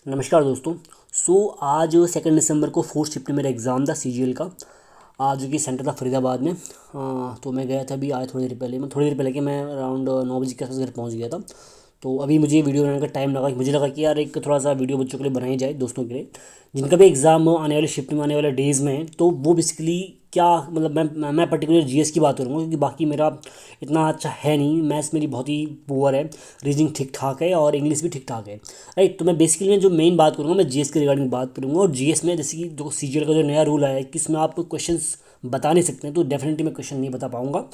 नमस्कार दोस्तों। आज 2 दिसंबर को फोर्थ शिफ्ट में मेरा एग्ज़ाम था सीजीएल का। आज जो कि सेंटर था फरीदाबाद में। तो मैं गया था अभी आया थोड़ी देर पहले कि मैं अराउंड 9 बजे के आसपास घर पहुंच गया था। तो अभी मुझे वीडियो बनाने का टाइम लगा। मुझे लगा कि यार एक थोड़ा सा वीडियो बच्चों के लिए बनाई जाए, दोस्तों के लिए जिनका भी एग्ज़ाम आने वाले शिफ्ट में आने वाले डेज़ में है। तो वो बेसिकली क्या मतलब मैं पर्टिकुलर जीएस की बात करूँगा, क्योंकि बाकी मेरा इतना अच्छा है नहीं। मैथ्स मेरी बहुत ही पुअर है, रीजनिंग ठीक ठाक है और इंग्लिश भी ठीक ठाक है। राइट, तो मैं बेसिकली मैं जो मेन बात करूँगा मैं जीएस के रिगार्डिंग बात करूँगा। और जीएस में जैसे कि जो सीजीएल का जो नया रूल आया है कि इसमें आप क्वेश्चंस बता नहीं सकते हैं, तो डेफिनेटली मैं क्वेश्चन नहीं बता पाऊँगा।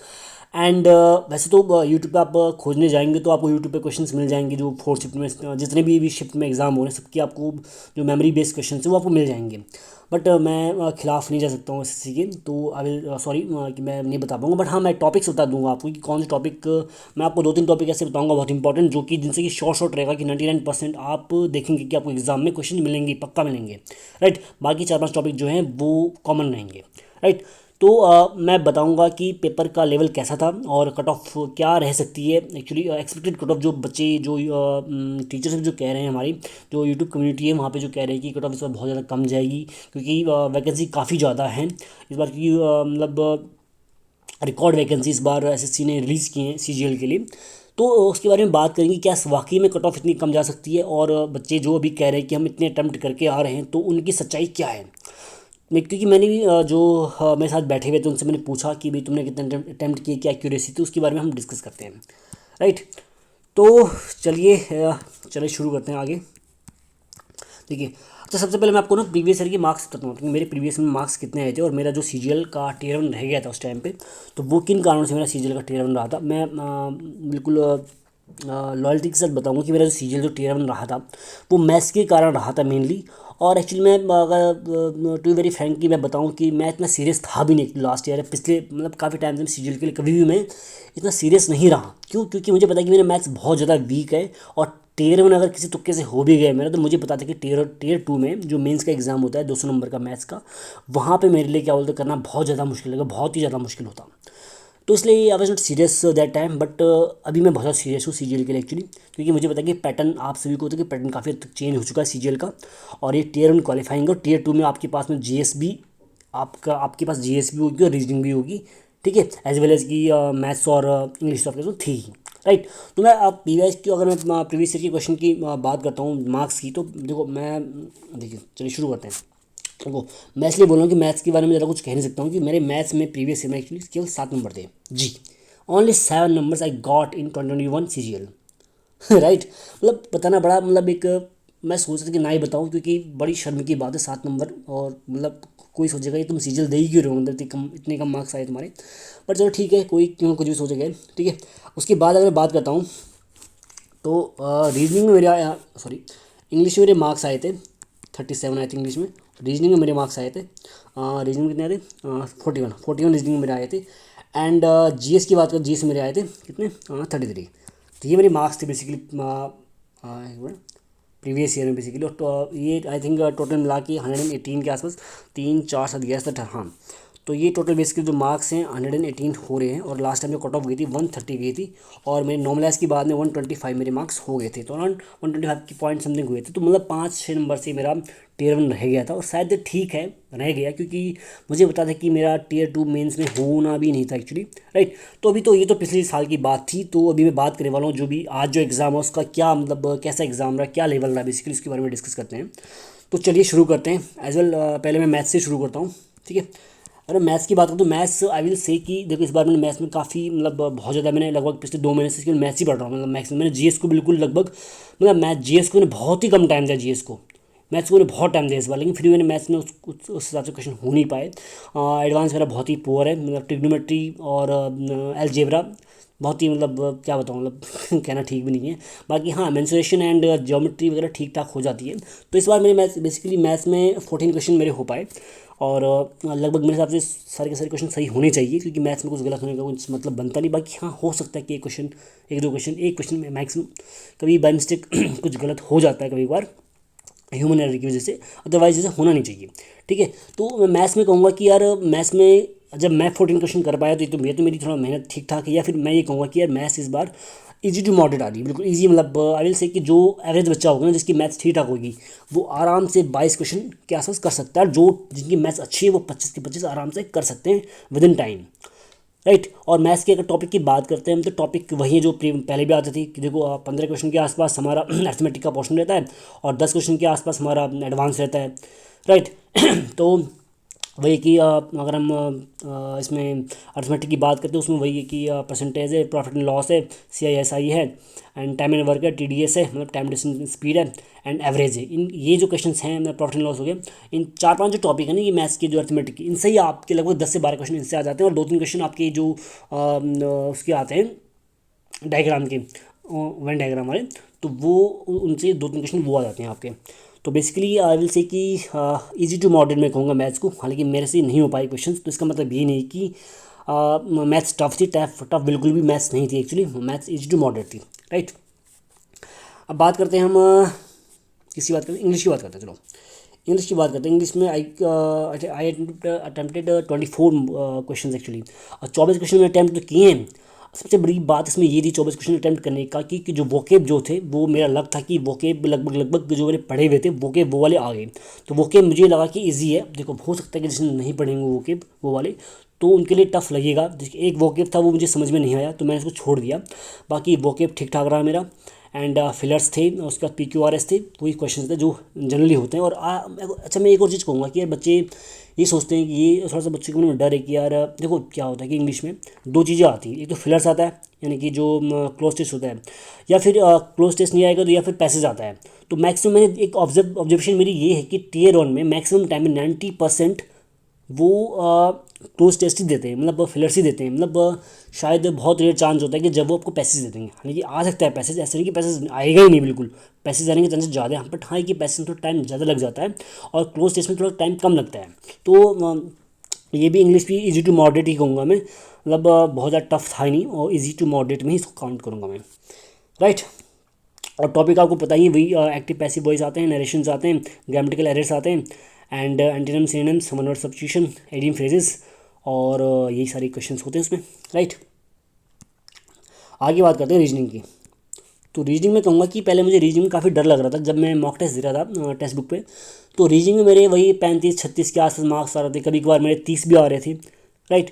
एंड वैसे तो यूट्यूब पे आप खोजने जाएंगे तो आपको यूट्यूब पे क्वेश्चंस मिल जाएंगे जो फोर्थ शिफ्ट में जितने भी शिफ्ट में एग्जाम हो रहे हैं सबकी आपको जो मेमोरी बेस्ड क्वेश्चन है वो आपको मिल जाएंगे। बट मैं खिलाफ नहीं जा सकता हूँ एसएससी के, तो आई विल सॉरी कि मैं नहीं बता पाऊँगा। बट हाँ, मैं टॉपिक्स बता दूंगा आपको कि कौन से टॉपिक। मैं आपको 2-3 टॉपिक ऐसे बताऊंगा बहुत इंपॉर्टेंट, जो कि जिनसे कि शॉर्ट रहेगा कि 99% आप देखेंगे कि आपको एग्जाम में क्वेश्चन मिलेंगे, पक्का मिलेंगे। राइट, बाकी 4-5 टॉपिक जो हैं वो कॉमन रहेंगे। राइट, तो मैं बताऊंगा कि पेपर का लेवल कैसा था और कट ऑफ क्या रह सकती है। एक्चुअली एक्सपेक्टेड कट ऑफ जो बच्चे जो टीचर्स जो कह रहे हैं, हमारी जो यूट्यूब कम्युनिटी है वहाँ पे जो कह रहे हैं कि कट ऑफ इस बार बहुत ज़्यादा कम जाएगी, क्योंकि वैकेंसी काफ़ी ज़्यादा है इस बार। क्योंकि मतलब रिकॉर्ड वैकेंसी इस बार एसएससी ने रिलीज़ की हैं सीजीएल के लिए। तो उसके बारे में बात करेंगे, क्या वाकई में कट ऑफ इतनी कम जा सकती है, और बच्चे जो अभी कह रहे हैं कि हम इतने अटैम्प्ट करके आ रहे हैं तो उनकी सच्चाई क्या है। क्योंकि मैंने भी जो मेरे साथ बैठे हुए थे उनसे मैंने पूछा कि भाई तुमने कितने अटैम्प्ट किए, क्या एक्यूरेसी थी, उसके बारे में हम डिस्कस करते हैं। राइट, तो चलिए चलिए शुरू करते हैं आगे। देखिए, अच्छा सबसे पहले मैं आपको ना प्रीवियस ईयर के मार्क्स बताता हूँ कि मेरे प्रीवियस में मार्क्स कितने आए थे और मेरा जो सीजीएल का टियर 1 रह गया था उस टाइम पे, तो वो किन कारणों से मेरा सीजीएल का टियर 1 रहा था। मैं बिल्कुल लॉयल्टी के साथ बताऊंगा कि मेरा जो सीजीएल जो टियर 1 रहा था वो मैथ्स के कारण रहा था मेनली। और एक्चुअली मैं अगर टू वेरी फ्रेंकली मैं बताऊं कि मैं इतना सीरियस था भी नहीं लास्ट ईयर, पिछले मतलब काफ़ी टाइम से सीजीएल के लिए कभी भी मैं इतना सीरियस नहीं रहा। क्यों? क्योंकि मुझे पता है कि मेरा मैथ्स बहुत ज़्यादा वीक है। और टियर 1 अगर किसी तुक्के से हो भी गया मेरा, तो मुझे पता था कि टियर 2 में जो मेंस का एग्ज़ाम होता है 200 नंबर का मैथ्स का, वहाँ पे मेरे लिए क्या बोलते करना बहुत ज़्यादा मुश्किल लगा, बहुत ही ज़्यादा मुश्किल होता। तो इसलिए I was not serious that time. But अभी मैं बहुत ज़्यादा सीरियस हूँ सीजीएल के लिए एक्चुअली, क्योंकि मुझे पता है कि पैटर्न आप सभी को होता है कि पैटर्न काफ़ी हद तक चेंज हो चुका है सीजीएल का। और ये टियर 1 क्वालिफाइंग और टियर 2 में आपके पास में जीएस भी, आपके पास जीएस भी होगी और रीजनिंग भी होगी। ठीक है, एज वेल एज की मैथ्स और इंग्लिश तो आपके तो थी ही। राइट, तो मैं अब प्रीवियस की अगर मैं प्रीवियस ईयर के क्वेश्चन की बात करता हूँ मार्क्स की, तो देखो मैं देखिए चलिए शुरू करते हैं। देखो, मैं इसलिए बोल रहा हूँ कि मैथ्स के बारे में ज़्यादा कुछ कह नहीं सकता हूँ कि मेरे मैथ्स में प्रीवियस ईयर में एक्चुअली केवल 7 नंबर थे जी। Only 7 numbers I got in 2021 CGL. Right, मतलब बताना बड़ा मतलब एक, मैं सोच रहा था कि ना ही बताऊँ, क्योंकि बड़ी शर्म की बात है 7 नंबर। और मतलब कोई सोचेगा ये तुम सीजीएल दे ही क्यों रहे हो, मतलब इतने कम मार्क्स आए तुम्हारे। पर चलो ठीक है, कोई क्यों कुछ भी सोचेगा। ठीक है, उसके बाद अगर मैं बात करता हूँ तो रीजनिंग में मेरे आया, सॉरी, इंग्लिश में मेरे मार्क्स आए थे 37 आए थे इंग्लिश में। रीजनिंग में मेरे मार्क्स आए थे, रीजनिंग में कितने आए थे 41 रीजनिंग में मेरे आए थे। एंड जीएस की बात करें, जीएस में मेरे आए थे कितने 33। तो ये मेरे मार्क्स थे बेसिकली प्रीवियस ईयर में बेसिकली। और ये आई थिंक टोटल मिला के 118 के आसपास, 3 4 7 11 हाँ। तो ये टोटल बेसिकली जो मार्क्स हैं 118 हो रहे हैं। और लास्ट टाइम जो कट ऑफ गई थी 130 गई थी, और मेरे नॉर्मलाइज की बाद में 125 मेरे मार्क्स हो गए थे। तो अराउंड 125 की पॉइंट समथिंग हुए थे। तो मतलब 5-6 नंबर से मेरा टियर 1 रह गया था, और शायद ठीक है रह गया, क्योंकि मुझे पता था कि मेरा टियर 2 मेंस में होना भी नहीं था एक्चुअली। राइट, तो अभी तो ये तो पिछले साल की बात थी। तो अभी मैं बात करने वाला हूँ जो भी आज जो एग्ज़ाम है उसका क्या मतलब कैसा एग्ज़ाम रहा, क्या लेवल रहा, बेसिकली उसके बारे में डिस्कस करते हैं। तो चलिए शुरू करते हैं। एज वेल पहले मैं मैथ्स से शुरू करता हूँ। ठीक है, अगर मैथ्स की बात करूँ तो मैथ्स आई विल से कि देखो इस बार मैंने मैथ्स में काफ़ी मतलब बहुत ज़्यादा मैंने लगभग पिछले 2 महीने से केवल मैथ्स ही पढ़ रहा हूँ। मतलब मैथ्स में मैंने जीएस को बिल्कुल लगभग मतलब मैथ जीएस को मैंने बहुत ही कम टाइम दिया जीएस को। मैथ्स को मैंने बहुत टाइम दिया इस बार, लेकिन फिर भी मैंने मैथ्स में उस हिसाब से क्वेश्चन हो नहीं पाए। एडवांस मेरा बहुत ही पुअर है, मतलब ट्रिग्नोमेट्री और अलजेब्रा बहुत ही मतलब क्या बताऊँ मतलब कहना ठीक भी नहीं है। बाकी हाँ, मेंसुरेशन एंड ज्योमेट्री वगैरह ठीक ठाक हो जाती है। तो इस बार मेरे मैथ्स बेसिकली मैथ्स में 14 क्वेश्चन मेरे हो पाए। और लगभग मेरे हिसाब से सारे के सारे क्वेश्चन सही होने चाहिए, क्योंकि मैथ्स में कुछ गलत होने का कुछ मतलब बनता नहीं। बाकी हाँ, हो सकता है कि एक क्वेश्चन में मैक्सिमम कभी बाई मिस्टेक कुछ गलत हो जाता है कभी बार ह्यूमन एरर की वजह से, अदरवाइज जैसे होना नहीं चाहिए। ठीक है, तो मैं मैथ्स में कहूँगा कि यार मैथ्स में जब मैं 14 क्वेश्चन कर पाया तो ये तो मेरी थोड़ा मेहनत ठीक ठाक है। या फिर मैं ये कहूँगा कि यार मैथ्स इस बार इजी टू मॉडरेट आ रही है, बिल्कुल इजी, मतलब आई विल से कि जो एवरेज बच्चा होगा ना, जिसकी मैथ्स ठीक ठाक होगी, वो आराम से 22 क्वेश्चन के आसपास कर सकता है। जो जिनकी मैथ्स अच्छी है वो 25 के 25 आराम से कर सकते हैं विद इन टाइम, राइट। और मैथ्स के अगर टॉपिक की बात करते हैं हम, तो टॉपिक वही है जो पहले भी आती थी कि देखो 15 क्वेश्चन के आसपास हमारा अर्थमेटिक का पोर्शन रहता है और 10 क्वेश्चन के आसपास हमारा एडवांस रहता है, राइट। तो वही कि अगर हम इसमें अर्थमेटिक की बात करते हैं, उसमें वही है कि परसेंटेज है, प्रॉफिट एंड लॉस है, CISI है, एंड टाइम एंड वर्क है, TDS है, मतलब टाइम डिस्टेंस स्पीड है, एंड एवरेज है। इन ये जो क्वेश्चंस हैं, मतलब प्रॉफिट एंड लॉस हो गया, इन 4-5 जो टॉपिक है ना ये मैथ्स के जो अर्थमेटिक की, इनसे ही आपके लगभग 10 से 12 क्वेश्चन इनसे आ जाते हैं, और 2-3 क्वेश्चन आपके जो उसके आते हैं डायग्राम के, वन डायग्राम वाले, तो वो उनसे 2-3 क्वेश्चन वो आ जाते हैं आपके। तो बेसिकली आई विल से कि इजी टू मॉडरेट मैं कहूँगा मैथ्स को, हालांकि मेरे से नहीं हो पाए क्वेश्चंस, तो इसका मतलब ये नहीं कि मैथ्स टफ थी, टफ टफ बिल्कुल भी मैथ्स नहीं थी, actually maths easy to moderate थी, राइट। अब बात करते हैं हम किसी बात करते हैं इंग्लिश की बात करते हैं, चलो इंग्लिश की बात करते हैं। इंग्लिश में आई अटेम्प्टेड 24 क्वेश्चन एक्चुअली, और 24 क्वेश्चन में अटैम्प्ट तो किए हैं। सबसे बड़ी बात इसमें ये थी 24 क्वेश्चन अटैम्प्ट करने का कि जो वोकेब जो थे, वो मेरा लग था कि वोकेब लगभग जो मैंने पढ़े हुए थे वोकेब वो वाले आ गए, तो वोकेब मुझे लगा कि ईजी है। देखो हो सकता है कि जिसने नहीं पढ़ेंगे वोकेब वो वाले, तो उनके लिए टफ लगेगा। एक वोकेब था वो मुझे समझ में नहीं आया, तो मैंने उसको छोड़ दिया। बाकी वोकेब ठीक ठाक रहा मेरा, एंड फिलर्स थे, उसके बाद PQRS थे, वही क्वेश्चन थे जो जनरली होते हैं। और अच्छा मैं एक और चीज़ कहूँगा कि यार बच्चे ये सोचते हैं कि ये थोड़ा सा बच्चे के मन में डर है कि यार देखो क्या होता है कि इंग्लिश में 2 चीज़ें आती हैं, एक तो फिलर्स आता है यानी कि जो क्लोज टेस्ट होता है, या फिर क्लोज टेस्ट नहीं आएगा तो या फिर पैसेज आता है। तो मैक्सिमम मैंने एक ऑब्जर्वेशन मेरी ये है कि टियर 1 में मैक्सिमम टाइम में 90% वो क्लोज टेस्ट ही देते हैं, मतलब फिलर्स ही देते हैं। मतलब शायद बहुत रेयर चांस होता है कि जब वो आपको पैसेज दे देंगे, हालांकि आ सकता है पैसेज, ऐसा नहीं कि पैसेज आएगा ही नहीं, बिल्कुल पैसेज आने के चांसेस ज़्यादा हैं, बट हाँ कि पैसेज में थोड़ा टाइम ज़्यादा लग जाता है और क्लोज टेस्ट में थोड़ा टाइम कम लगता है। तो ये भी इंग्लिश भी इजी टू मॉडरेट ही कहूँगा मैं, मतलब बहुत ज़्यादा टफ था ही नहीं, और इजी टू मॉडरेट में ही इसको काउंट करूँगा मैं, राइट। और टॉपिक आपको पता ही है, वही एक्टिव पैसिव वॉइस आते हैं, नरेशंस आते हैं, ग्रामेटिकल एरर्स आते हैं, and antonym synonyms, one word substitution, idiom phrases, और यही सारे क्वेश्चंस होते हैं उसमें, राइट। आगे बात करते हैं रीजनिंग की। तो रीजनिंग में कहूँगा कि पहले मुझे रीजनिंग में काफ़ी डर लग रहा था जब मैं मॉक टेस्ट दे रहा था टेक्स्ट बुक पे। तो रीजनिंग में मेरे वही 35-36 के आसपास मार्क्स आ रहे थे, कभी कभार मेरे 30 भी आ रहे थे, राइट।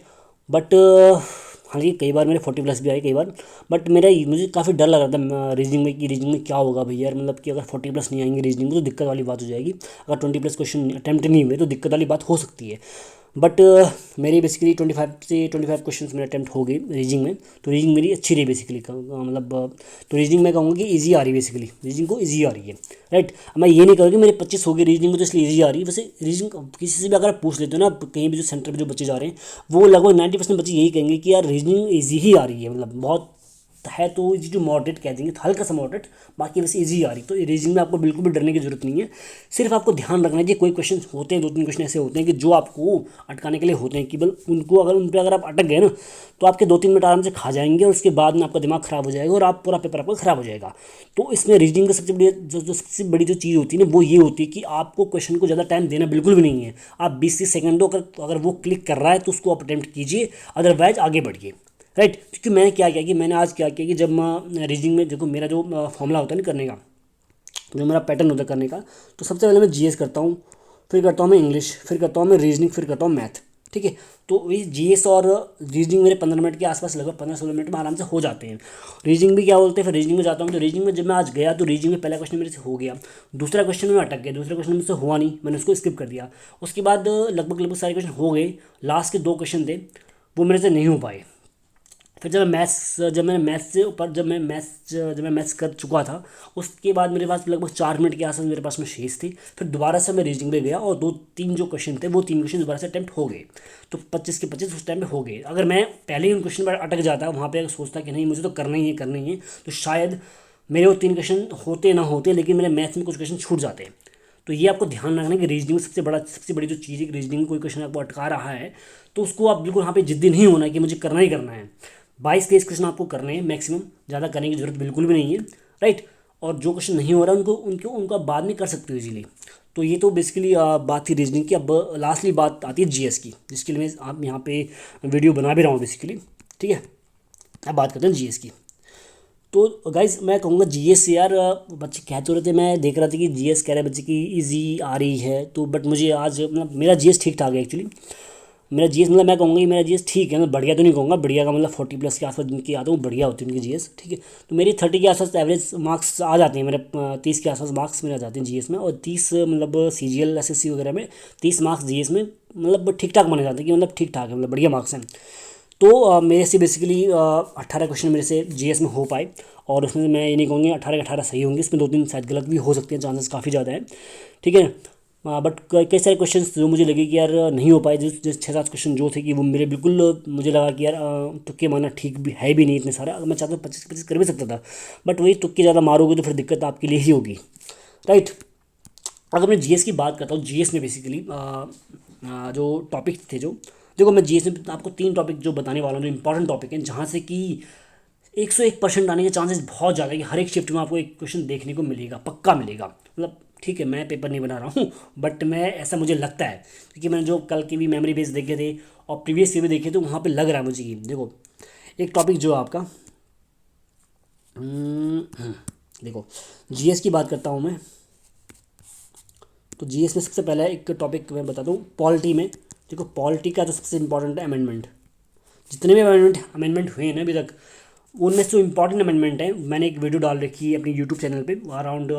बट हालांकि कई बार मेरे 40+ भी आए कई बार, बट मुझे काफ़ी डर लग रहा था रीजनिंग में कि रीजनिंग में क्या होगा भैया यार, मतलब कि अगर 40+ नहीं आएंगे रीजनिंग में तो दिक्कत वाली बात हो जाएगी। अगर 20+ क्वेश्चन अटैम्प्ट नहीं हुए तो दिक्कत वाली बात हो सकती है। बट मेरी बेसिकली 25 क्वेश्चन मेरे अटैम्प्ट हो गए रीजनिंग में, तो रीजनिंग मेरी अच्छी रही बेसिकली, मतलब तो रीजनिंग मैं कहूँगा कि ईजी आ रही है, बेसिकली रीजनिंग को ईजी आ रही है, राइट। मैं ये नहीं कहूँगा कि मेरे 25 हो गए रीजनिंग में तो इसलिए ईजी आ रही है। वैसे रीजनिंग किसी से भी अगर आप पूछ लेते हो ना, कहीं भी जो सेंटर पर जो बच्चे जा रहे हैं, वो लगभग 90% बच्चे यही कहेंगे कि यार रीजनिंग ईजी ही आ रही है, मतलब बहुत है तो इजी टू मॉडरेट कह देंगे, तो हल्का सा मॉडरेट, बाकी वैसे इजी आ रही। तो रीजनिंग में आपको बिल्कुल भी डरने की जरूरत नहीं है। सिर्फ आपको ध्यान रखना है कि कोई क्वेश्चन होते हैं, 2-3 क्वेश्चन ऐसे होते हैं कि जो आपको अटकाने के लिए होते हैं, कि बल उनको अगर उन पर अगर आप अटक गए ना, तो आपके 2-3 मिनट आराम से खा जाएंगे, और उसके बाद में आपका दिमाग ख़राब हो जाएगा और आप पूरा पेपर आपका ख़राब हो जाएगा। तो इसमें रीजनिंग का सबसे बड़ी सबसे बड़ी जो चीज़ होती है ना, वो ये होती है कि आपको क्वेश्चन को ज़्यादा टाइम देना बिल्कुल भी नहीं है। आप 20 सेकंडों अगर वो क्लिक कर रहा है तो उसको आप अटैम्प्ट कीजिए, अदरवाइज आगे बढ़िए, राइट। क्योंकि मैंने क्या किया कि मैंने आज क्या किया कि जब मैं रीजनिंग में देखो मेरा जो फॉर्मूला होता है ना करने का, जो मेरा पैटर्न होता है करने का, तो सबसे पहले मैं GS करता हूँ, फिर करता हूँ मैं इंग्लिश, फिर करता हूँ मैं रीजनिंग, फिर करता हूँ मैथ, ठीक है। तो ये GS और रीजनिंग मेरे 15 मिनट के आसपास, लगभग 15-16 मिनट में आराम से हो जाते हैं। रीजनिंग भी क्या बोलते हैं, फिर रीजनिंग में जाता हूँ, तो रीजनिंग में जब मैं आज गया तो रीजनिंग में पहला क्वेश्चन मेरे से हो गया, दूसरा क्वेश्चन में अटक गया, दूसरा क्वेश्चन मुझसे हुआ नहीं, मैंने उसको स्किप कर दिया। उसके बाद लगभग सारे क्वेश्चन हो गए, लास्ट के 2 क्वेश्चन थे वो मेरे से नहीं हो पाए। फिर जब मैं मैथ्स कर चुका था, उसके बाद मेरे पास लगभग 4 मिनट के आसपास मेरे पास में शेष थी। फिर दोबारा से मैं रीजनिंग में गया और 2-3 जो क्वेश्चन थे वो 3 क्वेश्चन दोबारा से अटैम्प्ट हो गए, तो 25 के 25 उस टाइम पे हो गए। अगर मैं पहले ही उन क्वेश्चन पर अटक जाता, वहाँ पे अगर सोचता कि नहीं मुझे तो करना ही है, तो शायद मेरे वो 3 क्वेश्चन होते ना होते, लेकिन मेरे मैथ्स में कुछ क्वेश्चन छूट जाते। तो ये आपको ध्यान रखना है कि रीजनिंग में सबसे बड़ी जो चीज़ है कि रीजनिंग में कोई क्वेश्चन आपको अटका रहा है, तो उसको आप बिल्कुल वहाँ पे जिद्दी नहीं होना कि मुझे करना ही करना है। 22-23 क्वेश्चन आपको करने हैं मैक्सिमम, ज़्यादा करने की जरूरत बिल्कुल भी नहीं है, राइट। और जो क्वेश्चन नहीं हो रहा उनको उनको उनको आप बाद में कर सकते हो इजीली। तो ये तो बेसिकली बात थी रीजनिंग की। अब लास्टली बात आती है GS की, जिसके लिए मैं आप यहाँ पे वीडियो बना भी रहा हूँ बेसिकली, ठीक है। अब बात करते हैं GS की। तो गाइज मैं कहूँगा जीएस से यार, बच्चे कह तो रहे थे, मैं देख रहा था कि जीएस कह रहे बच्चे की इजी आ रही है, तो बट मुझे आज मतलब मेरा जीएस ठीक ठाक है एक्चुअली। मेरा जीएस मतलब मैं कहूँगा कि मेरा जीएस ठीक है, मैं बढ़िया तो नहीं कहूँगा, बढ़िया का मतलब 40+ के आसपास जिनकी आता हूँ बढ़िया होती है उनकी जीएस, ठीक है। तो मेरी 30 के आसपास एवरेज मार्क्स आ जाते हैं मेरे, 30 के आसपास मार्क्स मेरे आ जाते हैं जीएस में, और 30 मतलब सीजीएल एसएससी वगैरह में 30 मार्क्स जीएस में मतलब ठीक ठाक माने जाते हैं कि मतलब ठीक ठाक है, मतलब बढ़िया मार्क्स हैं। तो मेरे से बेसिकली 18 क्वेश्चन मेरे से जीएस में हो पाए, और उसमें मैं ये नहीं कहूँगी 18 के 18 सही होंगे, इसमें 2-3 शायद गलत भी हो सकते हैं, चांसेस काफ़ी ज़्यादा है, ठीक है। बट कई सारे क्वेश्चन जो मुझे लगे कि यार नहीं हो पाए, जिस 6-7 क्वेश्चन जो थे कि वो मेरे बिल्कुल मुझे लगा कि यार तुक्के मारना ठीक भी है भी नहीं इतने सारे, अगर मैं चाहता तो 25-25 कर भी सकता था, बट वही तुक्के ज़्यादा मारोगे तो फिर दिक्कत आपके लिए ही होगी, राइट। अगर मैं जीएस की बात करता हूँ, जीएस में बेसिकली जो टॉपिक थे, जो देखो मैं जीएस में आपको 3 टॉपिक जो बताने वाला हूँ जो इंपॉर्टेंट टॉपिक हैं, जहाँ से कि 101% आने के चांसेस बहुत ज़्यादा है कि हर एक शिफ्ट में आपको एक क्वेश्चन देखने को मिलेगा, पक्का मिलेगा, मतलब ठीक है मैं पेपर नहीं बना रहा हूँ बट मैं ऐसा मुझे लगता है, क्योंकि मैंने जो कल के भी मेमोरी बेस देखे थे और प्रीवियस ईयर भी देखे थे, वहाँ पे लग रहा है मुझे कि देखो एक टॉपिक जो है आपका, देखो जीएस की बात करता हूँ मैं, तो जीएस में सबसे पहला एक टॉपिक मैं बताता हूँ पॉलिटी में। देखो पॉलिटी का जो सबसे इंपॉर्टेंट है अमेंडमेंट, जितने भी अमेंडमेंट हुए हैं ना अभी तक, उनमें से जो इम्पॉर्टेंट अमेंडमेंट है, मैंने एक वीडियो डाल रखी है अपनी यूट्यूब चैनल पे, अराउंड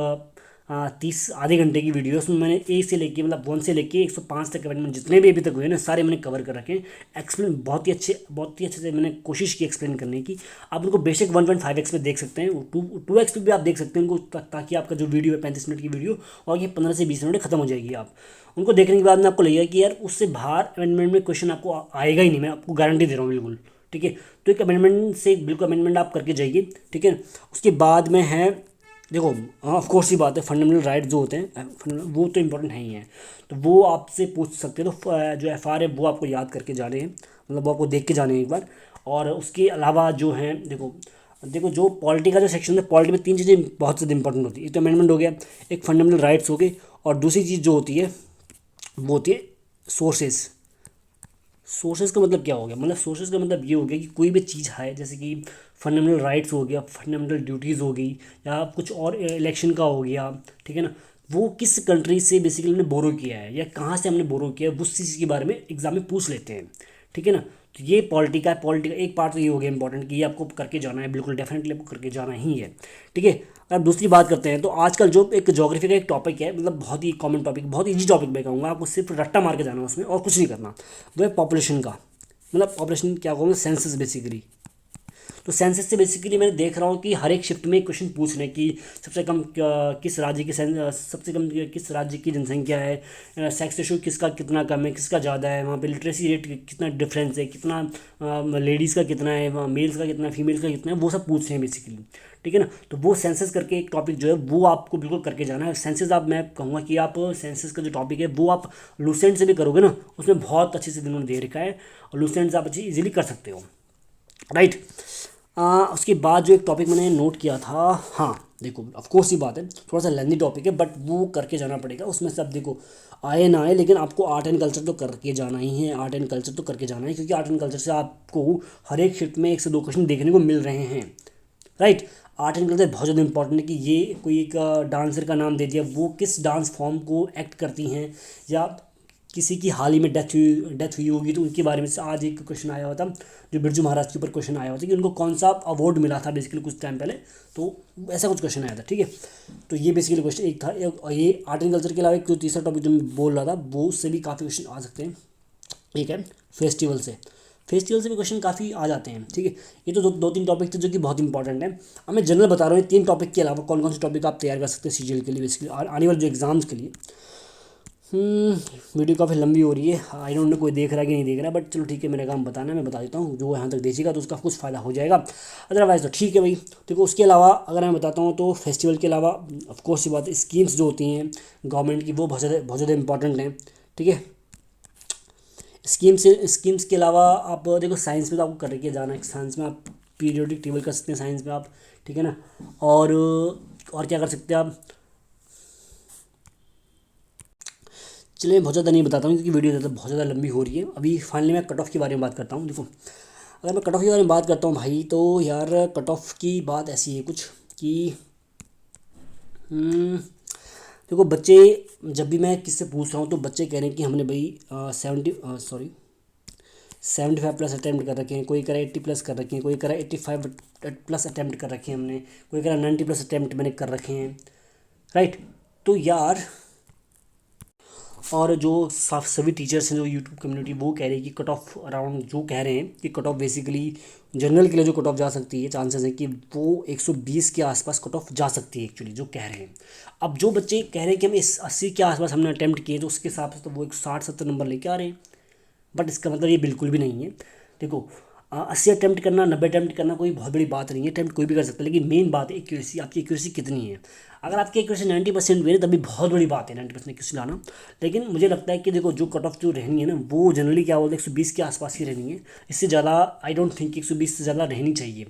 30 आधे घंटे की वीडियो है, उसमें मैंने ए से लेके मतलब 1 से लेके 105 तक अमेंडमेंट जितने भी अभी तक हुए ना सारे मैंने कवर कर रखे हैं। एक्सप्लेन बहुत ही अच्छे से मैंने कोशिश की एक्सप्लेन करने की। आप उनको बेशक 1.5x पे देख सकते हैं, 2x पे भी आप देख सकते हैं उनको, ताकि आपका जो वीडियो है 35 मिनट की वीडियो और ये 15 से 20 मिनट में खत्म हो जाएगी। आप उनको देखने के बाद में आपको लगेगा कि यार उससे बाहर अमेंडमेंट में क्वेश्चन आपको आएगा ही नहीं, मैं आपको गारंटी दे रहा हूँ बिल्कुल, ठीक है। तो एक अमेंडमेंट से बिल्कुल अमेंडमेंट आप करके जाइए, ठीक है। उसके बाद में है, देखो हाँ ऑफ कोर्स ही बात है, फंडामेंटल राइट जो होते हैं वो तो इंपॉर्टेंट है ही हैं, तो वो आपसे पूछ सकते हैं। तो जो एफआर है वो आपको याद करके जाने हैं, मतलब वो आपको देख के जाने हैं एक बार। और उसके अलावा जो है देखो देखो जो पॉलिटी का जो सेक्शन है, पॉलिटी में 3 चीज़ें बहुत ज़्यादा इंपॉर्टेंट होती है, एक तो अमेंडमेंट हो गया, एक फंडामेंटल राइट्स हो गए, और दूसरी चीज़ जो होती है वो होती है सोर्सेज। सोर्सेज का मतलब क्या हो गया, मतलब सोर्सेज का मतलब ये हो गया कि कोई भी चीज़ है, जैसे कि फंडामेंटल राइट्स हो गया, फंडामेंटल ड्यूटीज़ हो गई, या कुछ और इलेक्शन का हो गया, ठीक है ना, वो किस कंट्री से बेसिकली हमने बोरो किया है या कहाँ से हमने बोरो किया है, उस चीज़ के बारे में एग्जाम में पूछ लेते हैं, ठीक है ना। तो ये पॉलिटी का एक पार्ट तो ये हो गया इंपॉर्टेंट कि ये आपको करके जाना है, बिल्कुल डेफिनेटली आपको करके जाना ही है, ठीक है। अब दूसरी बात करते हैं, तो आजकल जो एक ज्योग्राफी का एक टॉपिक है, मतलब बहुत ही कॉमन टॉपिक, बहुत ईजी टॉपिक मैं कहूँगा, आपको सिर्फ रट्टा मार के जाना है उसमें और कुछ नहीं करना, वो है पॉपुलेशन का, मतलब पॉपुलेशन क्या कहूँगा, सेंसस बेसिकली। तो सेंसस से बेसिकली मैं देख रहा हूँ कि हर एक शिफ्ट में एक क्वेश्चन पूछ रहे हैं कि सबसे कम किस राज्य की सबसे कम किस राज्य की जनसंख्या है, सेक्स रेशो किसका कितना कम है, किसका ज़्यादा है, वहाँ पे लिटरेसी रेट कितना डिफरेंस है, कितना लेडीज़ का कितना है, वहाँ मेल्स का कितना है, फीमेल्स का कितना है, वो सब पूछ रहे हैं बेसिकली, ठीक है ना। तो वो सेंसस करके एक टॉपिक जो है वो आपको बिल्कुल करके जाना है। सेंसस आप, मैं कहूँगा कि आप सेंसस का जो टॉपिक है वो आप लूसेंट से भी करोगे ना, उसमें बहुत अच्छे से इन्होंने दे रखा है, और लूसेंट से आप अच्छी इजीली कर सकते हो, राइट। उसके बाद जो एक टॉपिक मैंने नोट किया था, हाँ देखो ऑफ कोर्स ही बात है, थोड़ा सा लेंदी टॉपिक है बट वो करके जाना पड़ेगा, उसमें से अब देखो आए ना आए लेकिन आपको आर्ट एंड कल्चर तो करके जाना ही है, आर्ट एंड कल्चर तो करके जाना है, क्योंकि आर्ट एंड कल्चर से आपको हर एक शिफ्ट में 1 से 2 क्वेश्चन देखने को मिल रहे हैं, राइट। आर्ट एंड कल्चर बहुत ज़्यादा इंपॉर्टेंट है कि ये कोई एक डांसर का नाम दे दिया, वो किस डांस फॉर्म को एक्ट करती हैं, या किसी की हाल ही में डेथ हुई होगी तो उनके बारे में से आज एक क्वेश्चन आया हुआ था, जो बिरजू महाराज के ऊपर क्वेश्चन आया हुआ था कि उनको कौन सा अवार्ड मिला था बेसिकली कुछ टाइम पहले, तो ऐसा कुछ क्वेश्चन आया था, ठीक है। तो ये बेसिकली क्वेश्चन एक था, और ये आर्ट एंड कल्चर के अलावा एक जो तीसरा टॉपिक जो मैं बोल रहा था वो उससे भी काफ़ी क्वेश्चन आ सकते हैं, एक है फेस्टिवल से भी क्वेश्चन काफ़ी आ जाते हैं, ठीक है। ये तो दो तीन टॉपिक थे जो कि बहुत इंपॉर्टेंट है। अब मैं जनरल बता रहा हूँ 3 टॉपिक के अलावा कौन कौन से टॉपिक आप तैयार कर सकते हैं सीजीएल के लिए बेसिकली आने वाले जो एग्जाम्स के लिए। वीडियो काफ़ी लंबी हो रही है, आई डोंट नो कोई देख रहा है कि नहीं देख रहा है, बट चलो ठीक है, मेरा काम बताना है, मैं बता देता हूँ, जो यहाँ तक देखिएगा तो उसका कुछ फ़ायदा हो जाएगा, अदरवाइज़ तो ठीक है भाई। देखो उसके अलावा अगर मैं बताता हूँ तो फेस्टिवल के अलावा ऑफ कोर्स ये बात है, स्कीम्स जो होती हैं गवर्नमेंट की वो बहुत ज़्यादा इंपॉर्टेंट हैं, ठीक है। स्कीम्स के अलावा आप देखो साइंस में तो आपको करके जाना है, साइंस में आप पीरियोडिक टेबल कर सकते हैं साइंस में आप, ठीक है ना। और क्या कर सकते हैं आप, चलिए मैं बहुत ज़्यादा नहीं बताता हूँ क्योंकि वीडियो ज़्यादा बहुत ज़्यादा लंबी हो रही है। अभी फाइनली मैं कट ऑफ के बारे में बात करता हूँ। देखो अगर मैं कट ऑफ के बारे में बात करता हूँ भाई, तो यार कट ऑफ की बात ऐसी है कुछ कि हम्म, देखो बच्चे, जब भी मैं किससे पूछ रहा हूँ तो बच्चे कह रहे हैं कि हमने भाई 75+ अटैम्प्ट कर रखे हैं, कोई कह रहा है 80+ कर रखे हैं, कोई कह रहा है 85+ अटैम्प्ट कर रखे हैं हमने, कोई कह रहा है 90+ अटैम्प्ट मैंने कर रखे हैं, राइट। तो यार, और जो सभी टीचर्स हैं जो यूट्यूब कम्युनिटी, वो कह रहे हैं कि कट ऑफ अराउंड, जो कह रहे हैं कि कट ऑफ बेसिकली जनरल के लिए जो कट ऑफ जा सकती है, चांसेस है कि वो 120 के आसपास कट ऑफ जा सकती है एक्चुअली, जो कह रहे हैं। अब जो बच्चे कह रहे हैं कि हम इस 80 के आसपास हमने अटैम्प्ट किए, तो उसके हिसाब से तो वो एक 60-70 नंबर लेके आ रहे हैं। बट इसका मतलब ये बिल्कुल भी नहीं है। देखो, 80 अटैम्प्ट करना, 90 अटैम्प्ट करना कोई बहुत बड़ी बात नहीं है, अटैम्प्ट कोई भी कर सकता है, लेकिन मेन बात है एक्यूरेसी, आपकी एक्यूरेसी कितनी है। अगर आपकी एक्यूरेसी 90% भी है तभी बहुत बड़ी बात है 90% एक्यूरेसी लाना। लेकिन मुझे लगता है कि देखो, जो कट ऑफ जो रहनी है ना, वो जनरली क्या बोलते हैं 120 के आसपास ही रहनी है। इससे ज़्यादा आई डोंट थिंक 120 से ज़्यादा रहनी चाहिए।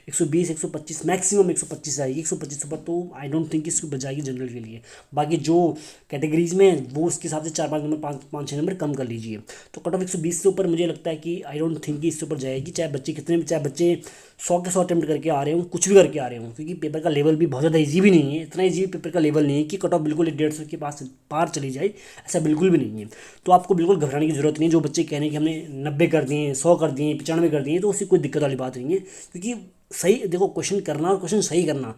120, 125, मैक्सिमम 125 आएगी, 125 ऊपर तो आई डोंट थिंक इसको बजाएगी जनरल के लिए। बाकी जो कैटेगरीज में वो उसके हिसाब से 4-5 नंबर, 5-6 नंबर कम कर लीजिए। तो कट ऑफ 120 से ऊपर मुझे लगता है कि आई डोंट थिंक कि इससे ऊपर जाएगी, चाहे बच्चे कितने भी, चाहे बच्चे 100 के 100 अटैम्प्ट करके आ रहे हों, कुछ भी करके आ रहे हों, क्योंकि पेपर का लेवल भी बहुत ज़्यादा ईजी भी नहीं है, इतना ईजी पेपर का लेवल नहीं है कि कट ऑफ बिल्कुल 150 के पास पार चली जाए, ऐसा बिल्कुल भी नहीं है। तो आपको बिल्कुल घबराने की जरूरत नहीं है। जो बच्चे कह रहे हैं कि हमने 90 कर दिए, 100 कर दिए, 95 कर दिए, तो उसकी कोई दिक्कत वाली बात नहीं है, क्योंकि सही देखो, क्वेश्चन करना और क्वेश्चन सही करना,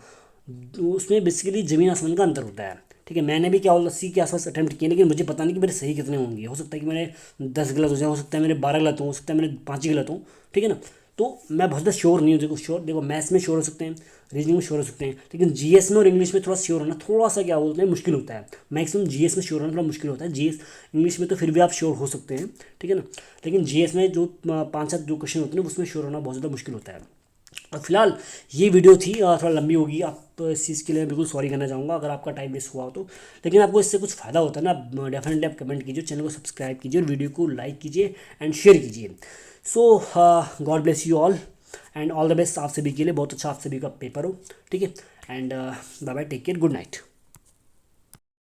तो उसमें बेसिकली ज़मीन आसमान का अंतर होता है। ठीक है, मैंने भी क्या 80 के आसपास अटैम्प्ट किए, लेकिन मुझे पता नहीं कि मेरे सही कितने होंगे। हो सकता है कि मैंने 10 गलत हो जाए, हो सकता है मेरे 12 गलत हो सकता है मेरे 5 ही गलत हों, ठीक है ना। तो मैं बहुत ज़्यादा श्योर नहीं हूँ। देखो मैथ्स में श्योर हो सकते हैं, रीजनिंग में श्योर हो सकते हैं, लेकिन जीएस में और इंग्लिश में थोड़ा श्योर होना थोड़ा सा क्या बोलते हैं मुश्किल होता है। मैक्सिमम जीएस में श्योर होना थोड़ा मुश्किल होता है, जीएस इंग्लिश में तो फिर भी आप श्योर हो सकते हैं, ठीक है ना। लेकिन जीएस में जो 5-7 जो क्वेश्चन होते हैं उसमें श्योर होना बहुत ज़्यादा मुश्किल होता है। और फिलहाल ये वीडियो थी, थोड़ा लंबी होगी, आप इस चीज़ के लिए मैं बिल्कुल सॉरी करना चाहूँगा अगर आपका टाइम वेस्ट हुआ हो तो। लेकिन आपको इससे कुछ फ़ायदा होता है ना, डेफिनेटली आप कमेंट कीजिए, चैनल को सब्सक्राइब कीजिए और वीडियो को लाइक कीजिए एंड शेयर कीजिए। So God bless you all and all the best आप सभी के लिए, बहुत अच्छा आप सभी का पेपर हो, ठीक है। And bye bye, take care, good night.